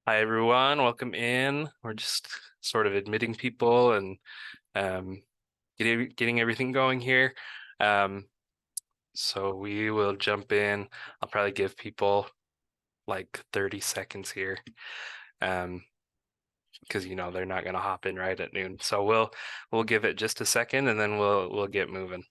Hi everyone, welcome in. We're just sort of admitting people and um, getting everything going here. Um, so we will jump in. I'll probably give people like 30 seconds here, because they're not going to hop in right at noon. So we'll give it just a second and then we'll get moving.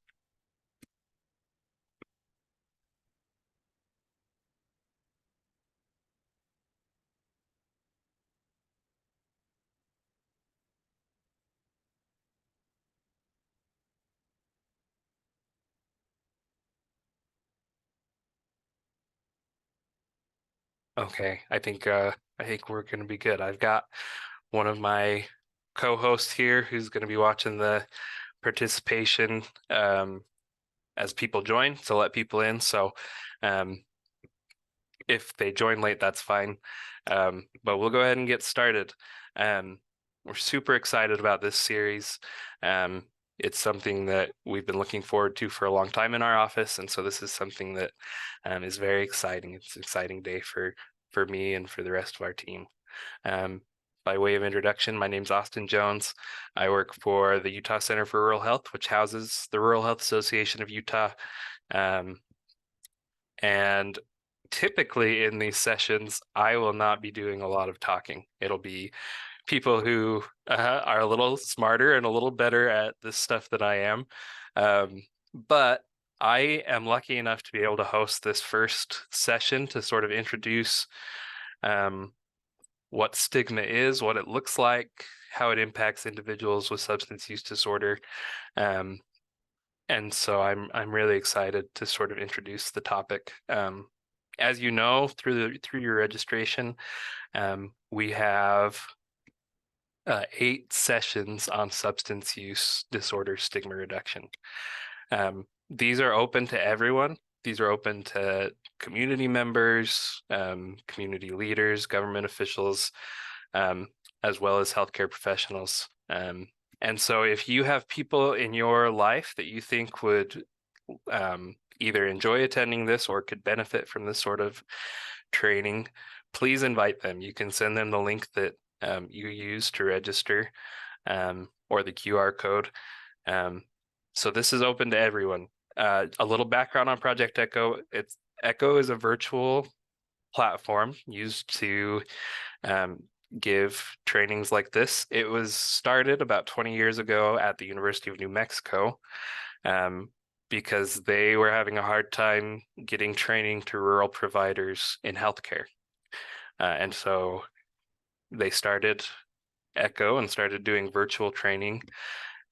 Okay, I think we're going to be good. I've got one of my co-hosts here who's going to be watching the participation as people join, so let people in. So um, if they join late, that's fine. But we'll go ahead and get started. Um, we're super excited about this series. Um, it's something that we've been looking forward to for a long time in our office, and so this is something that is very exciting. It's an exciting day for me and for the rest of our team. Um, by way of introduction, my name's Austin Jones. I work for the Utah Center for Rural Health, which houses the Rural Health Association of Utah. Um, and typically in these sessions, I will not be doing a lot of talking. It'll be people who are a little smarter and a little better at this stuff than I am. But I am lucky enough to be able to host this first session to sort of introduce what stigma is, what it looks like, how it impacts individuals with substance use disorder. Um, and so I'm really excited to sort of introduce the topic. As you know, through your registration, we have 8 sessions on substance use disorder stigma reduction. These are open to everyone. These are open to community members, community leaders, government officials, as well as healthcare professionals. And so if you have people in your life that you think would either enjoy attending this or could benefit from this sort of training, please invite them. You can send them the link that you use to register, or the QR code. So this is open to everyone. A little background on Project Echo. Echo is a virtual platform used to give trainings like this. It was started about 20 years ago at the University of New Mexico, because they were having a hard time getting training to rural providers in healthcare. And so they started Echo and started doing virtual training,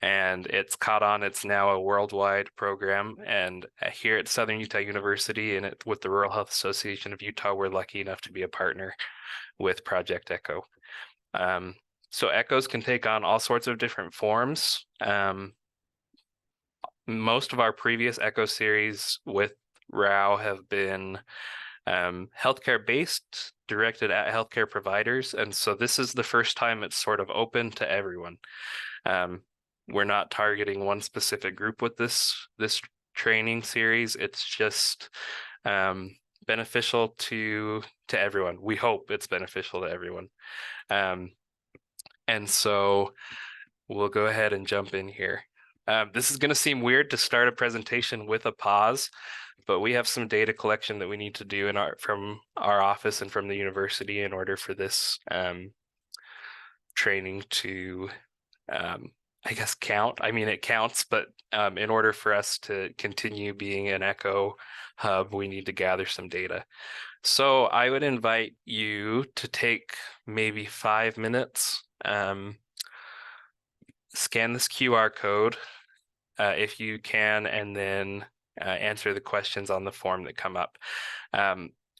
and it's caught on. It's now a worldwide program. And here at Southern Utah University and with the Rural Health Association of Utah, we're lucky enough to be a partner with Project Echo. So echoes can take on all sorts of different forms. Most of our previous Echo series with RHAU have been healthcare based, directed at healthcare providers. And so this is the first time it's sort of open to everyone. We're not targeting one specific group with this training series. It's just beneficial to everyone. We hope it's beneficial to everyone. And so we'll go ahead and jump in here. This is going to seem weird to start a presentation with a pause, but we have some data collection that we need to do from our office and from the university in order for this training to, I guess, count. I mean, it counts, but in order for us to continue being an Echo hub, we need to gather some data. So I would invite you to take maybe 5 minutes, scan this QR code if you can, and then answer the questions on the form that come up.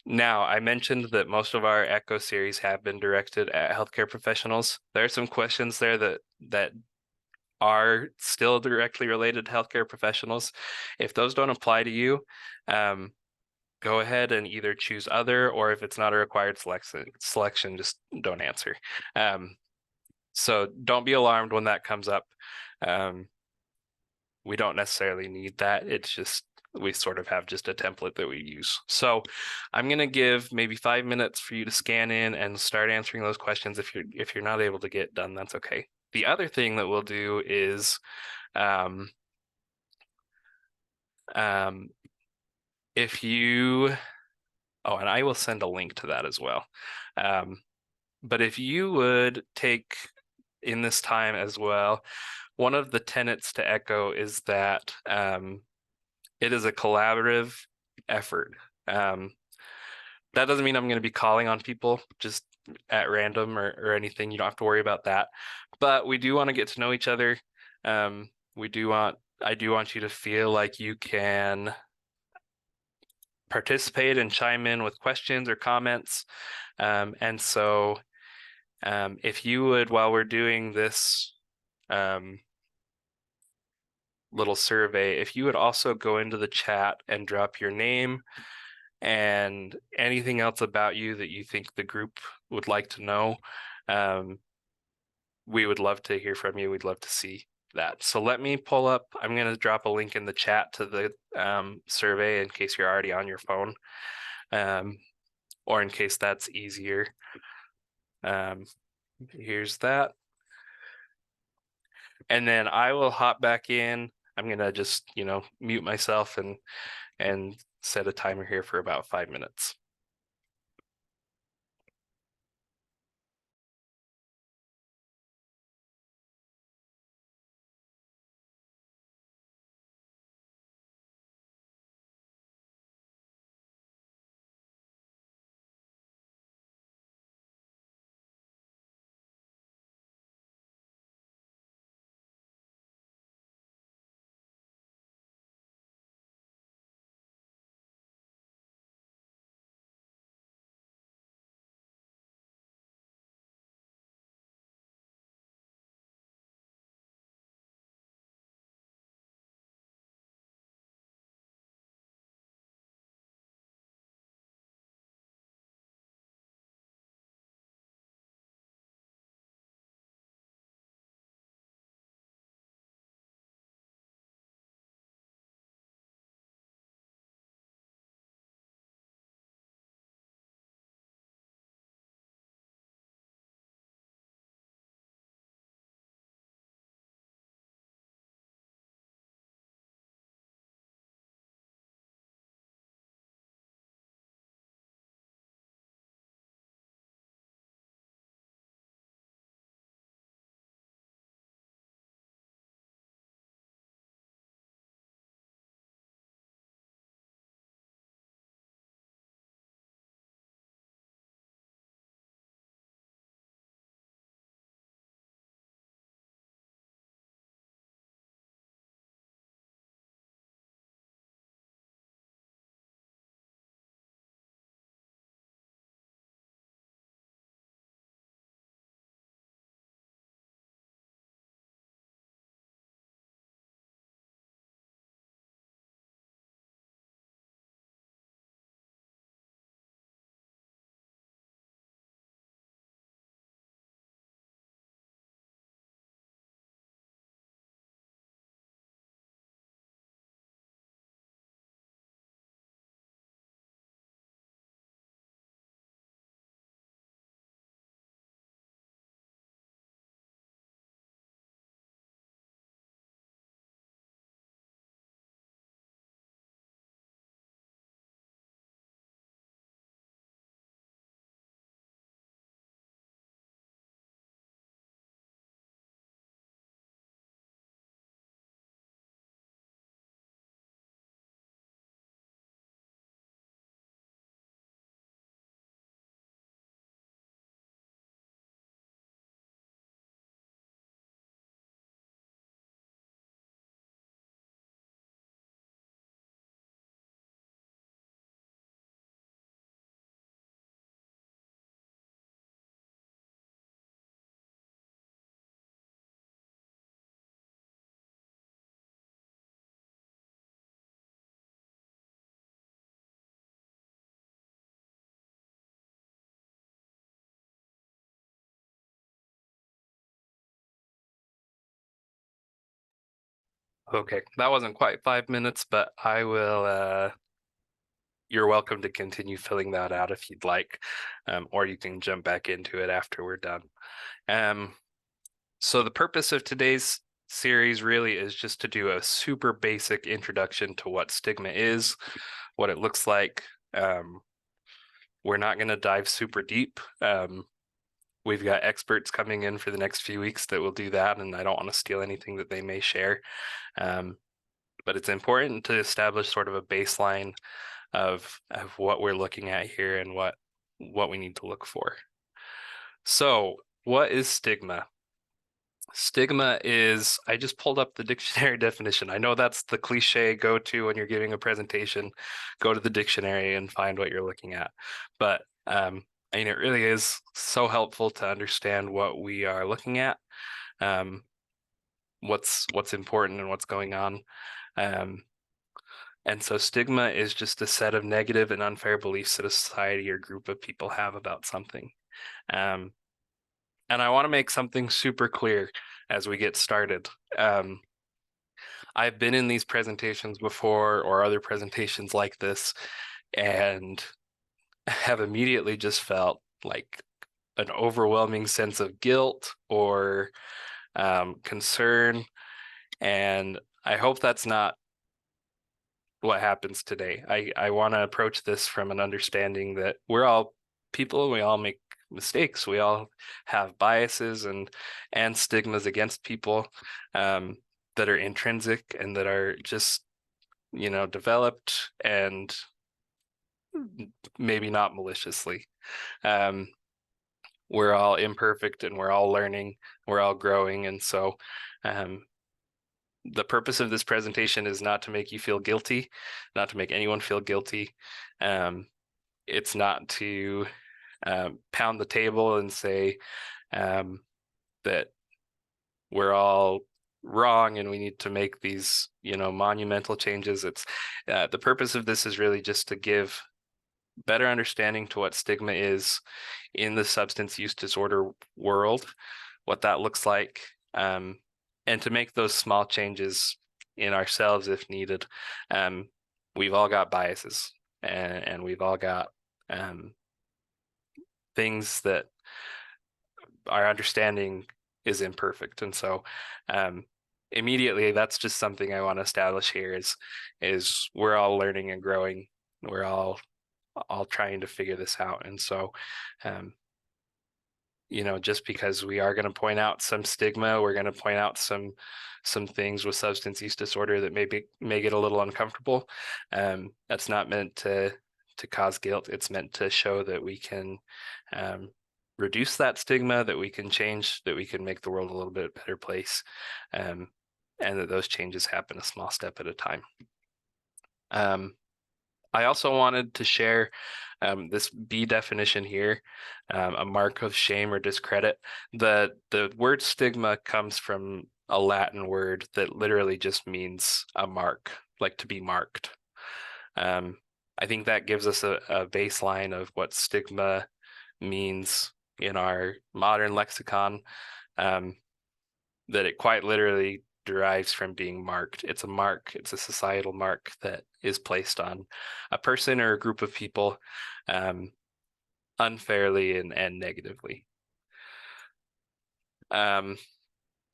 Now, I mentioned that most of our Echo series have been directed at healthcare professionals. There are some questions there that are still directly related to healthcare professionals. If those don't apply to you, go ahead and either choose other, or if it's not a required selection, just don't answer. So don't be alarmed when that comes up. We don't necessarily need that. It's just we sort of have just a template that we use. So I'm going to give maybe 5 minutes for you to scan in and start answering those questions. If you're not able to get done, that's okay. The other thing that we'll do is if you, oh, and I will send a link to that as well. But if you would take in this time as well, one of the tenets to Echo is that it is a collaborative effort. That doesn't mean I'm going to be calling on people just at random or anything. You don't have to worry about that. But we do want to get to know each other. I do want you to feel like you can participate and chime in with questions or comments. And so if you would, while we're doing this little survey, if you would also go into the chat and drop your name and anything else about you that you think the group would like to know, we would love to hear from you. We'd love to see that. So let me pull up, I'm going to drop a link in the chat to the survey in case you're already on your phone, or in case that's easier. Here's that. And then I will hop back in. I'm going to just, mute myself and set a timer here for about 5 minutes. Okay, that wasn't quite 5 minutes, but I will, you're welcome to continue filling that out if you'd like, or you can jump back into it after we're done. Um, so the purpose of today's series really is just to do a super basic introduction to what stigma is, what it looks like. We're not going to dive super deep. We've got experts coming in for the next few weeks that will do that, and I don't want to steal anything that they may share. But it's important to establish sort of a baseline of what we're looking at here and what we need to look for. So, what is stigma? Stigma is, I just pulled up the dictionary definition. I know that's the cliche go-to when you're giving a presentation, go to the dictionary and find what you're looking at. But I mean, it really is so helpful to understand what we are looking at, what's important and what's going on. And so stigma is just a set of negative and unfair beliefs that a society or group of people have about something. And I want to make something super clear as we get started. I've been in these presentations before or other presentations like this and have immediately just felt like an overwhelming sense of guilt or concern. And I hope that's not what happens today. I want to approach this from an understanding that we're all people, we all make mistakes, we all have biases and stigmas against people that are intrinsic and that are just, developed and maybe not maliciously. We're all imperfect and we're all learning, we're all growing. And so the purpose of this presentation is not to make you feel guilty, not to make anyone feel guilty. It's not to pound the table and say that we're all wrong and we need to make these, monumental changes. It's the purpose of this is really just to give better understanding to what stigma is in the substance use disorder world, what that looks like, and to make those small changes in ourselves if needed. We've all got biases and we've all got things that our understanding is imperfect. And so immediately that's just something I want to establish here is we're all learning and growing. We're all trying to figure this out. And so just because we are going to point out some stigma, we're going to point out some things with substance use disorder that may get a little uncomfortable. That's not meant to cause guilt. It's meant to show that we can reduce that stigma, that we can change, that we can make the world a little bit better place, and that those changes happen a small step at a time. I also wanted to share this B definition here, a mark of shame or discredit. The word stigma comes from a Latin word that literally just means a mark, like to be marked. I think that gives us a baseline of what stigma means in our modern lexicon, that it quite literally derives from being marked. It's a mark, it's a societal mark that is placed on a person or a group of people unfairly and negatively. There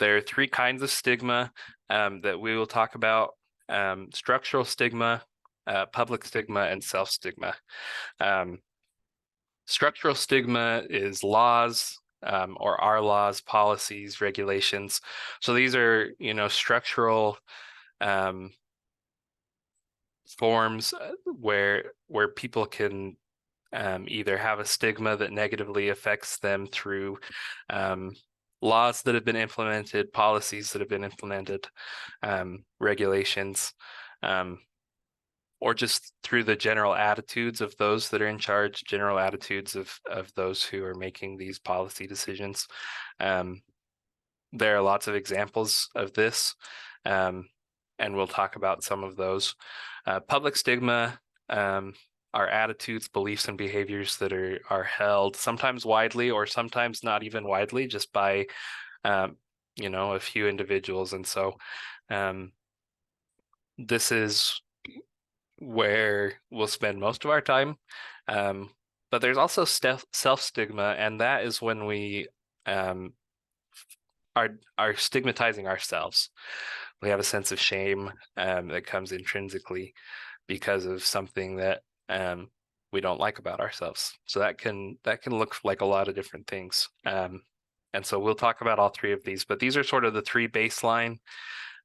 are three kinds of stigma that we will talk about: structural stigma, public stigma, and self-stigma. Structural stigma is laws, or our laws, policies, regulations. So these are, structural forms where people can either have a stigma that negatively affects them through laws that have been implemented, policies that have been implemented, regulations, or just through the general attitudes of those that are in charge, general attitudes of those who are making these policy decisions. There are lots of examples of this, and we'll talk about some of those. Public stigma are attitudes, beliefs, and behaviors that are held sometimes widely or sometimes not even widely, just by a few individuals. And so this is where we'll spend most of our time. But there's also self-stigma, and that is when we um, are stigmatizing ourselves. We have a sense of shame that comes intrinsically because of something that we don't like about ourselves. So that can look like a lot of different things. And so we'll talk about all three of these, but these are sort of the three baseline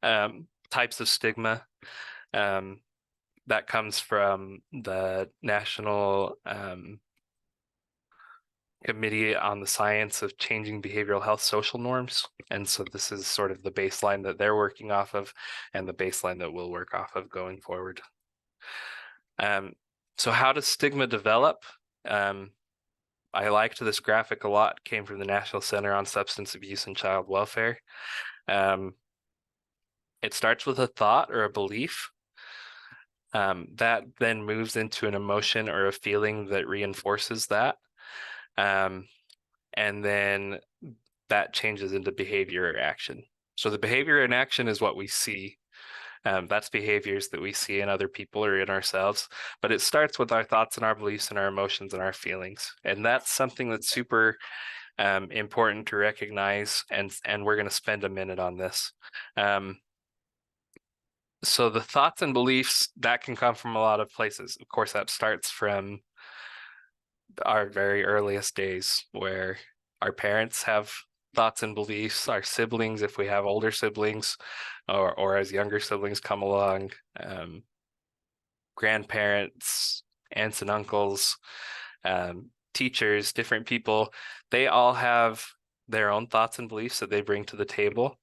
types of stigma that comes from the National Committee on the Science of Changing Behavioral Health Social Norms. And so this is sort of the baseline that they're working off of and the baseline that we'll work off of going forward. So how does stigma develop? I liked this graphic a lot. It came from the National Center on Substance Abuse and Child Welfare. It starts with a thought or a belief that then moves into an emotion or a feeling that reinforces that. And then that changes into behavior or action. So the behavior and action is what we see. That's behaviors that we see in other people or in ourselves, but it starts with our thoughts and our beliefs and our emotions and our feelings. And that's something that's super important to recognize, and we're going to spend a minute on this. So the thoughts and beliefs, that can come from a lot of places. Of course, that starts from our very earliest days where our parents have thoughts and beliefs, our siblings, if we have older siblings, or as younger siblings come along, grandparents, aunts and uncles, teachers, different people, they all have their own thoughts and beliefs that they bring to the table,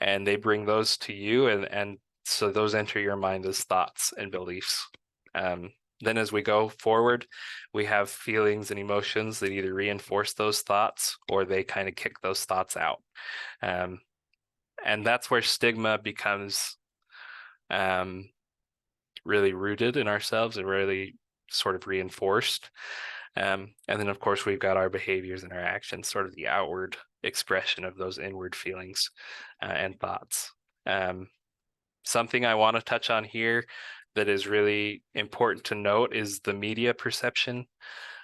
and they bring those to you, and so those enter your mind as thoughts and beliefs. Then as we go forward, we have feelings and emotions that either reinforce those thoughts or they kind of kick those thoughts out. And that's where stigma becomes really rooted in ourselves and really sort of reinforced. And then, of course, we've got our behaviors and our actions, sort of the outward expression of those inward feelings and thoughts. Something I want to touch on here that is really important to note is the media perception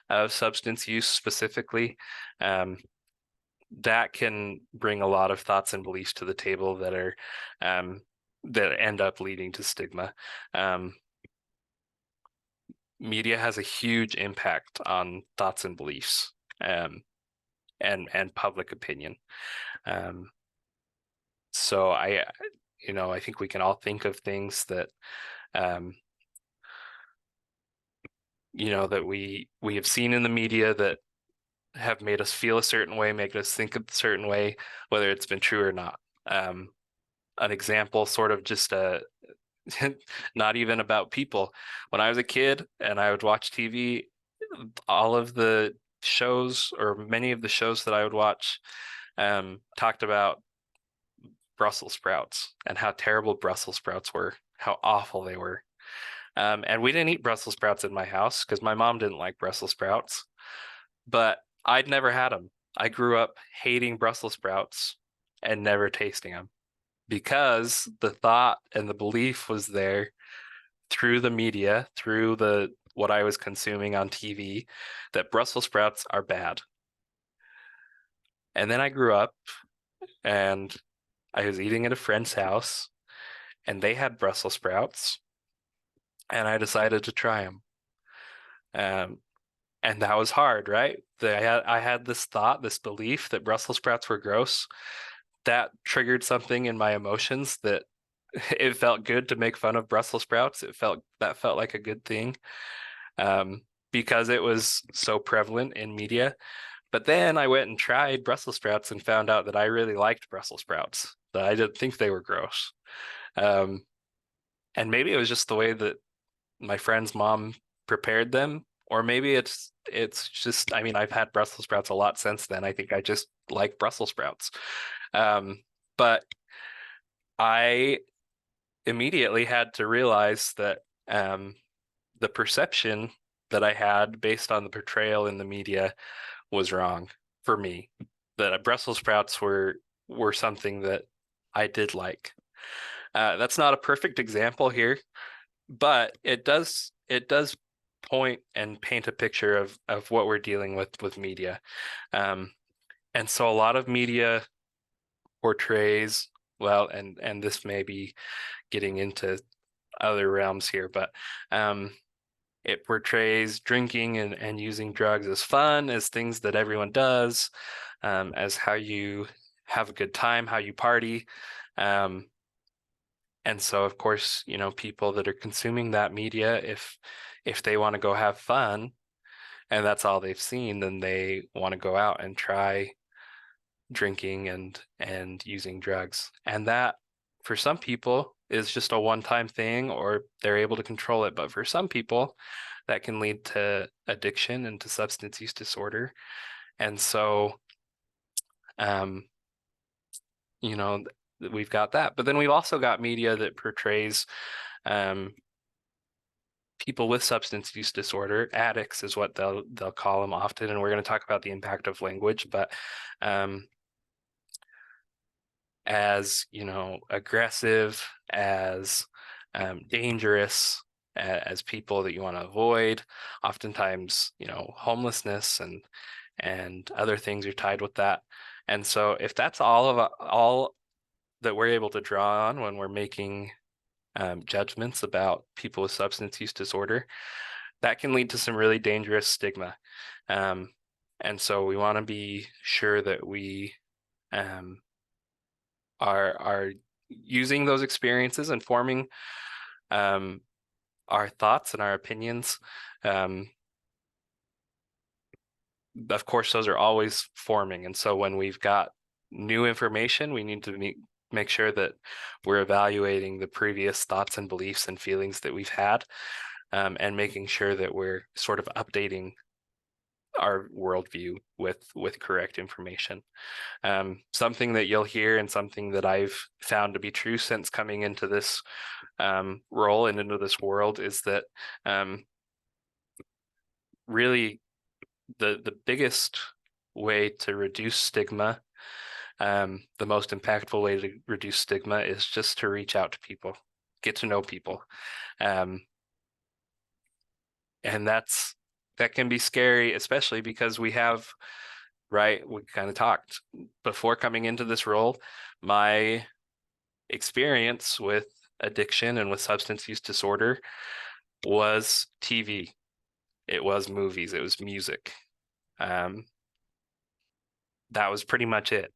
of substance use specifically. That can bring a lot of thoughts and beliefs to the table that are that end up leading to stigma. Media has a huge impact on thoughts and beliefs and public opinion. So I think we can all think of things that that we have seen in the media that have made us feel a certain way, make us think a certain way, whether it's been true or not. An example, sort of just not even about people. When I was a kid and I would watch TV, all of the shows, or many of the shows that I would watch, talked about Brussels sprouts and how terrible Brussels sprouts were, how awful they were. And we didn't eat Brussels sprouts in my house because my mom didn't like Brussels sprouts, but I'd never had them. I grew up hating Brussels sprouts and never tasting them because the thought and the belief was there through the media, through what I was consuming on TV, that Brussels sprouts are bad. And then I grew up and I was eating at a friend's house and they had Brussels sprouts and I decided to try them. And that was hard, right? I had this thought, this belief that Brussels sprouts were gross. That triggered something in my emotions that it felt good to make fun of Brussels sprouts. That felt like a good thing because it was so prevalent in media. But then I went and tried Brussels sprouts and found out that I really liked Brussels sprouts, that I didn't think they were gross. And maybe it was just the way that my friend's mom prepared them, or maybe it's just, I mean, I've had Brussels sprouts a lot since then. I think I just like Brussels sprouts. But I immediately had to realize that the perception that I had based on the portrayal in the media was wrong for me. That Brussels sprouts were something that I did like. That's not a perfect example here, but it does point and paint a picture of what we're dealing with media. And so a lot of media portrays, well, and this may be getting into other realms here, but it portrays drinking and using drugs as fun, as things that everyone does, as how you have a good time, how you party. And so, of course, people that are consuming that media, if they want to go have fun and that's all they've seen, then they want to go out and try drinking and using drugs. And that, for some people, is just a one-time thing, or they're able to control it. But for some people, that can lead to addiction and to substance use disorder. And so, um, you know, we've got that. But then we've also got media that portrays um, people with substance use disorder, addicts is what they'll call them often. And we're going to talk about the impact of language, but as aggressive, as dangerous, as people that you want to avoid. Oftentimes, homelessness and other things are tied with that. And so, if that's all that we're able to draw on when we're making judgments about people with substance use disorder, that can lead to some really dangerous stigma. And so, we want to be sure that we are using those experiences and forming our thoughts and our opinions. Of course, those are always forming. And so when we've got new information, we need to make sure that we're evaluating the previous thoughts and beliefs and feelings that we've had, and making sure that we're sort of updating our worldview with correct information. Something that you'll hear and something that I've found to be true since coming into this role and into this world is that really the biggest way to reduce stigma, the most impactful way to reduce stigma is just to reach out to people, get to know people. And that can be scary, especially because we kind of talked before coming into this role. My experience with addiction and with substance use disorder was TV. It was movies. It was music. That was pretty much it.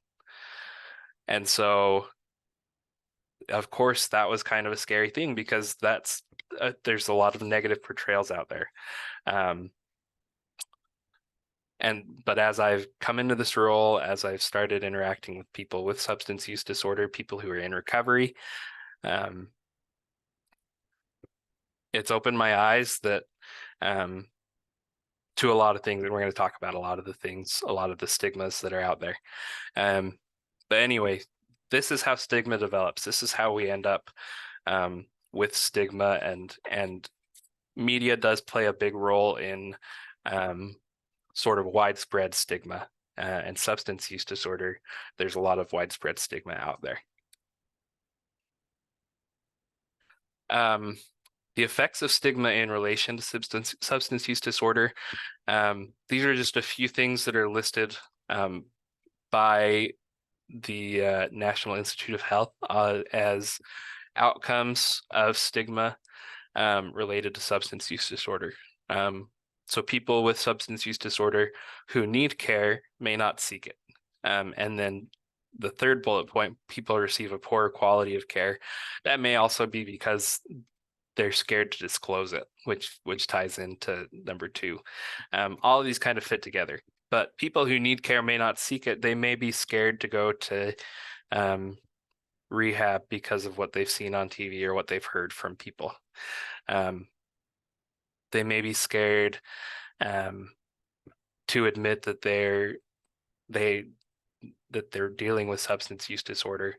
And so, of course, that was kind of a scary thing because there's a lot of negative portrayals out there. But as I've come into this role, as I've started interacting with people with substance use disorder, people who are in recovery, it's opened my eyes that to a lot of things, and we're going to talk about a lot of the stigmas that are out there. But anyway, this is how stigma develops. This is how we end up with stigma, and media does play a big role in sort of widespread stigma and substance use disorder. There's a lot of widespread stigma out there. The effects of stigma in relation to substance use disorder. These are just a few things that are listed by the National Institute of Health as outcomes of stigma related to substance use disorder. So people with substance use disorder who need care may not seek it. And then the third bullet point, people receive a poor quality of care. That may also be because they're scared to disclose it, which ties into number two. All of these kind of fit together. But people who need care may not seek it. They may be scared to go to rehab because of what they've seen on TV or what they've heard from people. They may be scared to admit that they're dealing with substance use disorder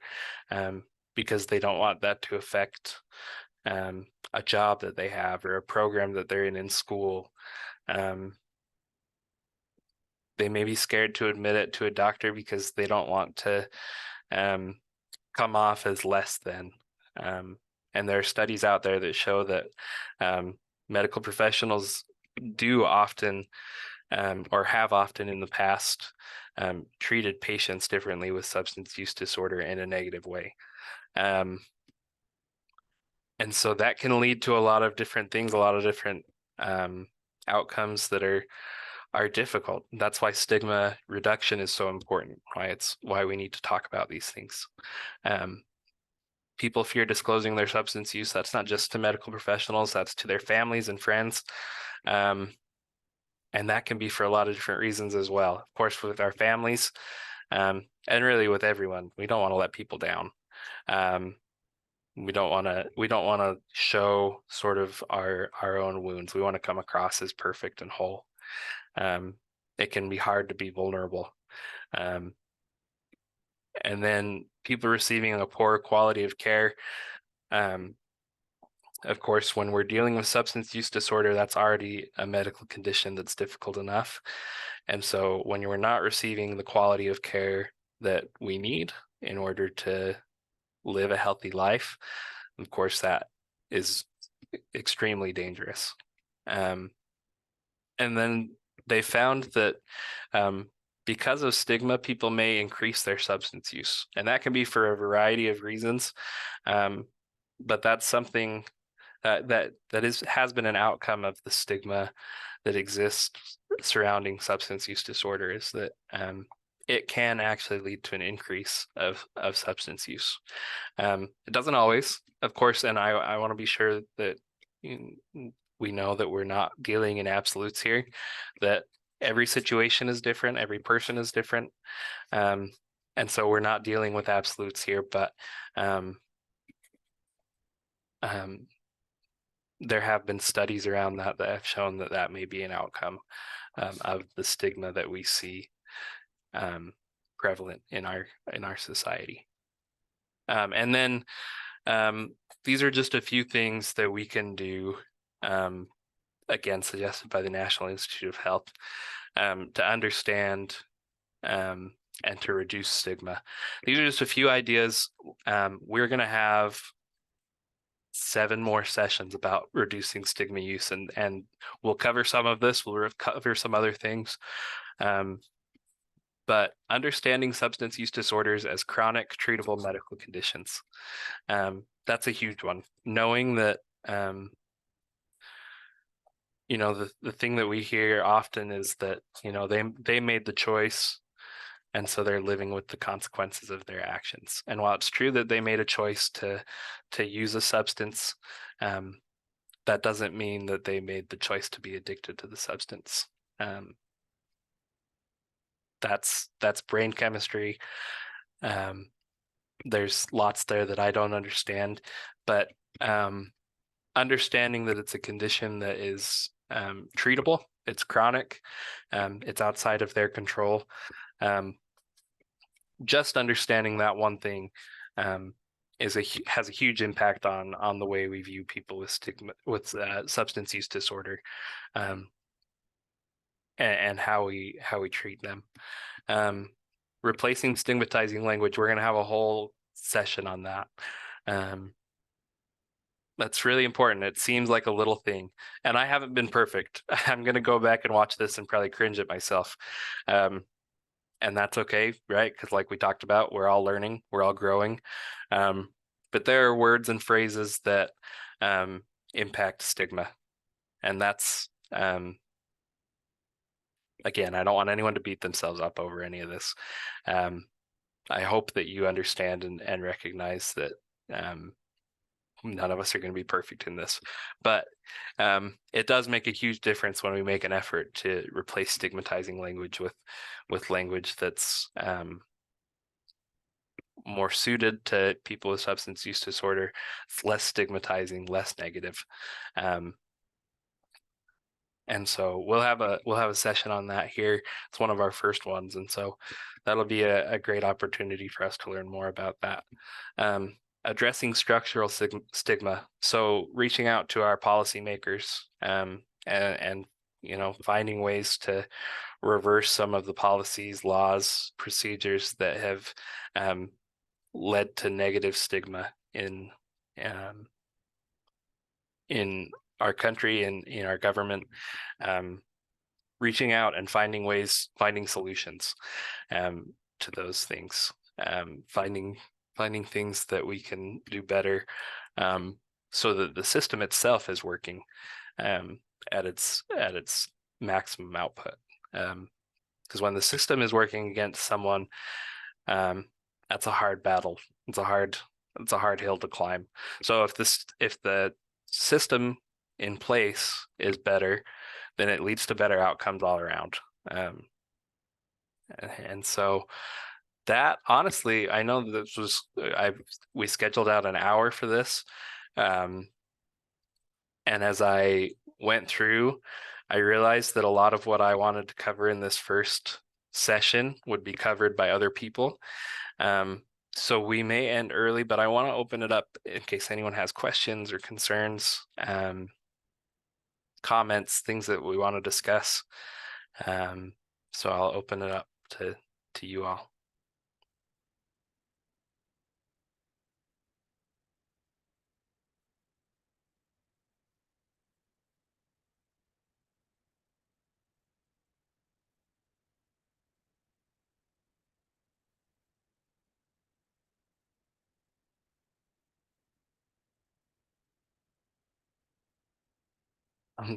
because they don't want that to affect a job that they have or a program that they're in school. They may be scared to admit it to a doctor because they don't want to come off as less than. And there are studies out there that show that medical professionals do often or have often in the past treated patients differently with substance use disorder in a negative way. And so that can lead to a lot of different things, a lot of different outcomes that are difficult. That's why stigma reduction is so important, why we need to talk about these things. People fear disclosing their substance use. That's not just to medical professionals, that's to their families and friends. And that can be for a lot of different reasons as well. Of course, with our families, and really with everyone, we don't want to let people down. We don't want to show sort of our own wounds. We want to come across as perfect and whole. It can be hard to be vulnerable. And then people receiving a poor quality of care. Of course, when we're dealing with substance use disorder, that's already a medical condition that's difficult enough. And so when you're not receiving the quality of care that we need in order to live a healthy life, of course, that is extremely dangerous. And then they found that because of stigma, people may increase their substance use. And that can be for a variety of reasons. But that's something that has been an outcome of the stigma that exists surrounding substance use disorder, is that it can actually lead to an increase of substance use. It doesn't always, of course, and I want to be sure that we know that we're not dealing in absolutes here, that every situation is different, every person is different, and so we're not dealing with absolutes here, but there have been studies around that have shown that that may be an outcome of the stigma that we see prevalent in our society. And then these are just a few things that we can do, again, suggested by the National Institute of Health, to understand and to reduce stigma. These are just a few ideas. We're going to have 7 more sessions about reducing stigma use, and we'll cover some of this, we'll cover some other things. But understanding substance use disorders as chronic treatable medical conditions, that's a huge one. Knowing that, the thing that we hear often is that, they made the choice, and so they're living with the consequences of their actions. And while it's true that they made a choice to use a substance, that doesn't mean that they made the choice to be addicted to the substance. That's brain chemistry. There's lots there that I don't understand, but understanding that it's a condition that is treatable, it's chronic, it's outside of their control. Just understanding that one thing has a huge impact on the way we view people with substance use disorder, and how we treat them. Replacing stigmatizing language, we're going to have a whole session on that. That's really important. It seems like a little thing, and I haven't been perfect. I'm going to go back and watch this and probably cringe at myself. And that's okay, right? Because like we talked about, we're all learning, we're all growing. But there are words and phrases that impact stigma. And that's, again, I don't want anyone to beat themselves up over any of this. I hope that you understand and recognize that none of us are going to be perfect in this, but it does make a huge difference when we make an effort to replace stigmatizing language with language that's more suited to people with substance use disorder. It's less stigmatizing, less negative. And so we'll have a session on that here. It's one of our first ones, and so that'll be a great opportunity for us to learn more about that. Addressing structural stigma. So reaching out to our policymakers and finding ways to reverse some of the policies, laws, procedures that have led to negative stigma in in our country and in our government, reaching out and finding solutions to those things, finding things that we can do better, so that the system itself is working at its maximum output. Because when the system is working against someone, that's a hard battle. It's a hard hill to climb. So if the system in place is better, then it leads to better outcomes all around. And so that, honestly, I know this was we scheduled out an hour for this, and as I went through, I realized that a lot of what I wanted to cover in this first session would be covered by other people. So we may end early, but I want to open it up in case anyone has questions or concerns, comments, things that we want to discuss. So I'll open it up to you all.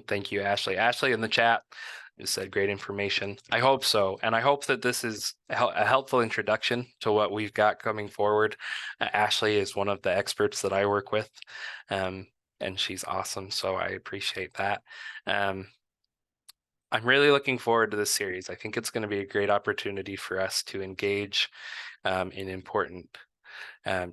Thank you, Ashley. Ashley in the chat just said great information. I hope so. And I hope that this is a helpful introduction to what we've got coming forward. Ashley is one of the experts that I work with, and she's awesome. So I appreciate that. I'm really looking forward to this series. I think it's going to be a great opportunity for us to engage in important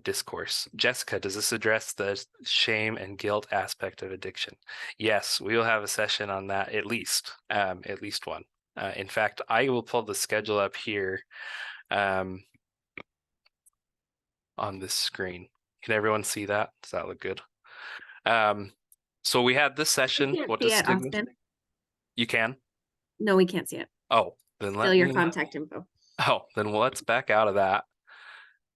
discourse. Jessica, does this address the shame and guilt aspect of addiction? Yes, we will have a session on that, at least one. In fact, I will pull the schedule up here on this screen. Can everyone see that? Does that look good? So we had this session. What does Stigma? You can? No, we can't see it. Oh, then Still your contact info. Oh, then let's back out of that.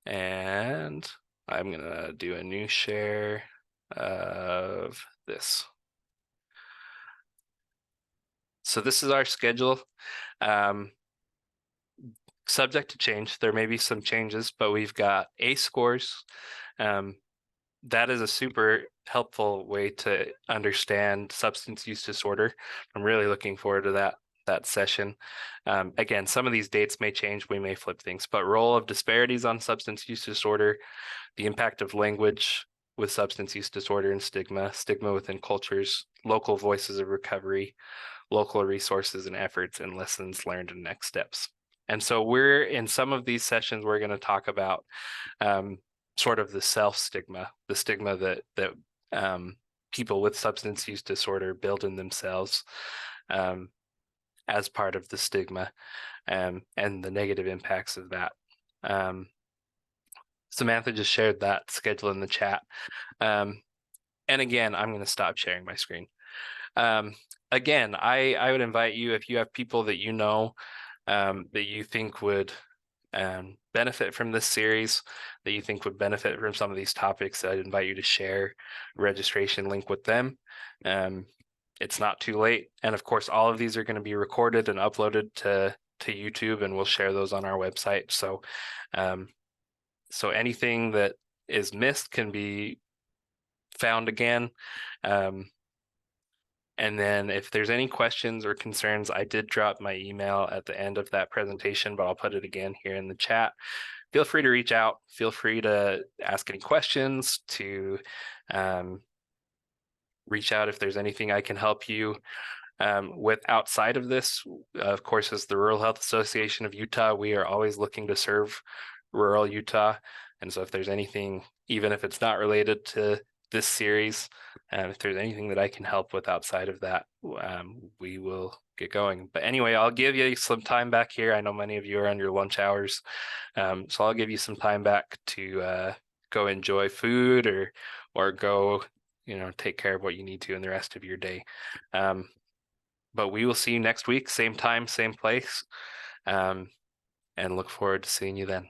And I'm gonna do a new share of this. So this is our schedule. Subject to change. There may be some changes, but we've got ACE scores. That is a super helpful way to understand substance use disorder. I'm really looking forward to that session. Again, some of these dates may change. We may flip things, but role of disparities on substance use disorder, the impact of language with substance use disorder and stigma within cultures, local voices of recovery, local resources and efforts, and lessons learned and next steps. And so in some of these sessions, we're going to talk about sort of the self-stigma, the stigma that people with substance use disorder build in themselves as part of the stigma, and the negative impacts of that. Samantha just shared that schedule in the chat. And again, I'm going to stop sharing my screen. Again, I would invite you, if you have people that you know that you think would benefit from this series, that you think would benefit from some of these topics, I'd invite you to share a registration link with them. It's not too late. And of course, all of these are going to be recorded and uploaded to YouTube, and we'll share those on our website. So, so anything that is missed can be found again. And then if there's any questions or concerns, I did drop my email at the end of that presentation, but I'll put it again here in the chat. Feel free to reach out. Feel free to ask any questions, to reach out if there's anything I can help you with outside of this. Of course, as the Rural Health Association of Utah, we are always looking to serve rural Utah. And so if there's anything, even if it's not related to this series, if there's anything that I can help with outside of that, we will get going. But anyway, I'll give you some time back here. I know many of you are on your lunch hours, so I'll give you some time back to go enjoy food or go, take care of what you need to in the rest of your day. But we will see you next week, same time, same place, and look forward to seeing you then.